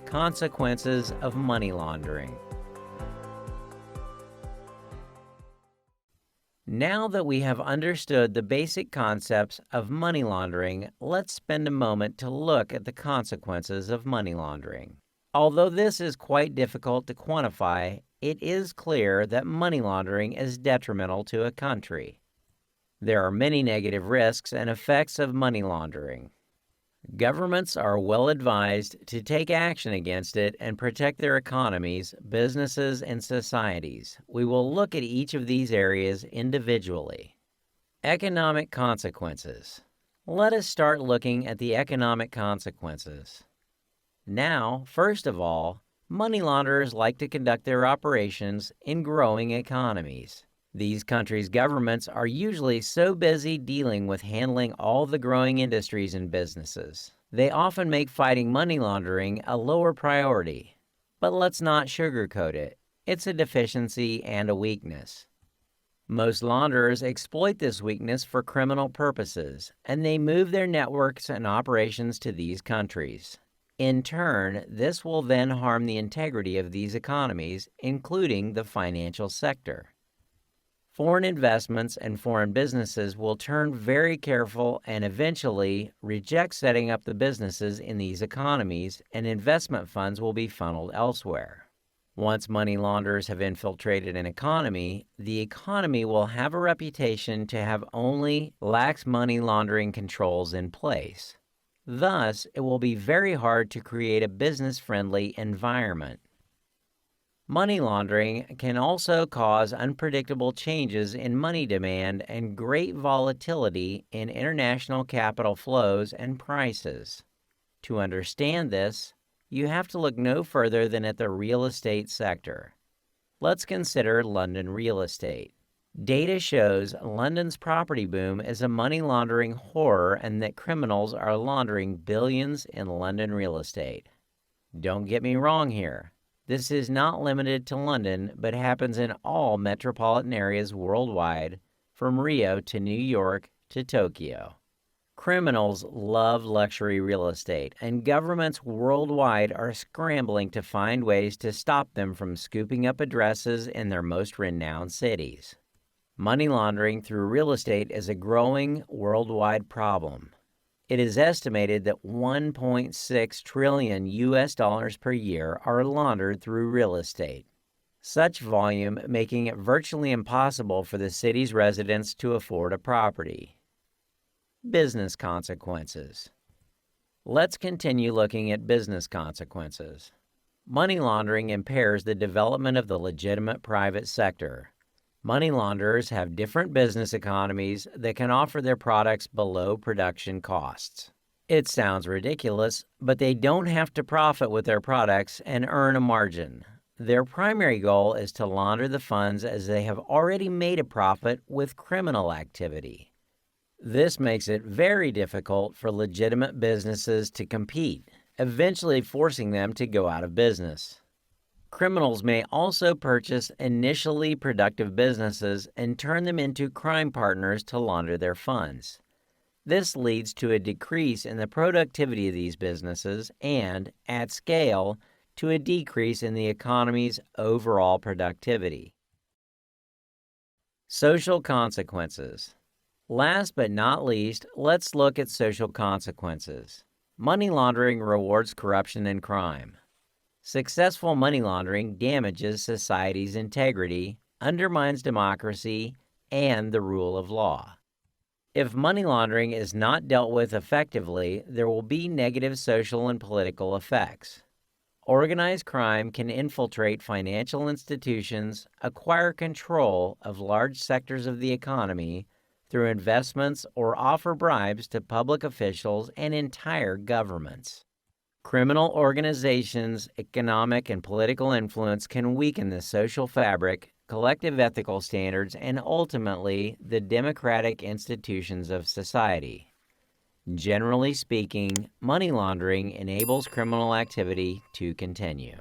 Consequences of money laundering. Now that we have understood the basic concepts of money laundering, let's spend a moment to look at the consequences of money laundering. Although this is quite difficult to quantify, it is clear that money laundering is detrimental to a country. There are many negative risks and effects of money laundering. Governments are well advised to take action against it and protect their economies, businesses, and societies. We will look at each of these areas individually. Economic consequences. Let us start looking at the economic consequences. Now, first of all, money launderers like to conduct their operations in growing economies. These countries' governments are usually so busy dealing with handling all the growing industries and businesses. They often make fighting money laundering a lower priority. But let's not sugarcoat it. It's a deficiency and a weakness. Most launderers exploit this weakness for criminal purposes, and they move their networks and operations to these countries. In turn, this will then harm the integrity of these economies, including the financial sector. Foreign investments and foreign businesses will turn very careful and eventually reject setting up the businesses in these economies, and investment funds will be funneled elsewhere. Once money launderers have infiltrated an economy, the economy will have a reputation to have only lax money laundering controls in place. Thus, it will be very hard to create a business-friendly environment. Money laundering can also cause unpredictable changes in money demand and great volatility in international capital flows and prices. To understand this, you have to look no further than at the real estate sector. Let's consider London real estate. Data shows London's property boom is a money laundering horror and that criminals are laundering billions in London real estate. Don't get me wrong here. This is not limited to London, but happens in all metropolitan areas worldwide, from Rio to New York to Tokyo. Criminals love luxury real estate, and governments worldwide are scrambling to find ways to stop them from scooping up addresses in their most renowned cities. Money laundering through real estate is a growing worldwide problem. It is estimated that $1.6 trillion per year are laundered through real estate. Such volume making it virtually impossible for the city's residents to afford a property. Business consequences. Let's continue looking at business consequences. Money laundering impairs the development of the legitimate private sector. Money launderers have different business economies that can offer their products below production costs. It sounds ridiculous, but they don't have to profit with their products and earn a margin. Their primary goal is to launder the funds as they have already made a profit with criminal activity. This makes it very difficult for legitimate businesses to compete, eventually forcing them to go out of business. Criminals may also purchase initially productive businesses and turn them into crime partners to launder their funds. This leads to a decrease in the productivity of these businesses and, at scale, to a decrease in the economy's overall productivity. Social consequences. Last but not least, let's look at social consequences. Money laundering rewards corruption and crime. Successful money laundering damages society's integrity, undermines democracy, and the rule of law. If money laundering is not dealt with effectively, there will be negative social and political effects. Organized crime can infiltrate financial institutions, acquire control of large sectors of the economy through investments, or offer bribes to public officials and entire governments. Criminal organizations' economic and political influence can weaken the social fabric, collective ethical standards, and ultimately the democratic institutions of society. Generally speaking, money laundering enables criminal activity to continue.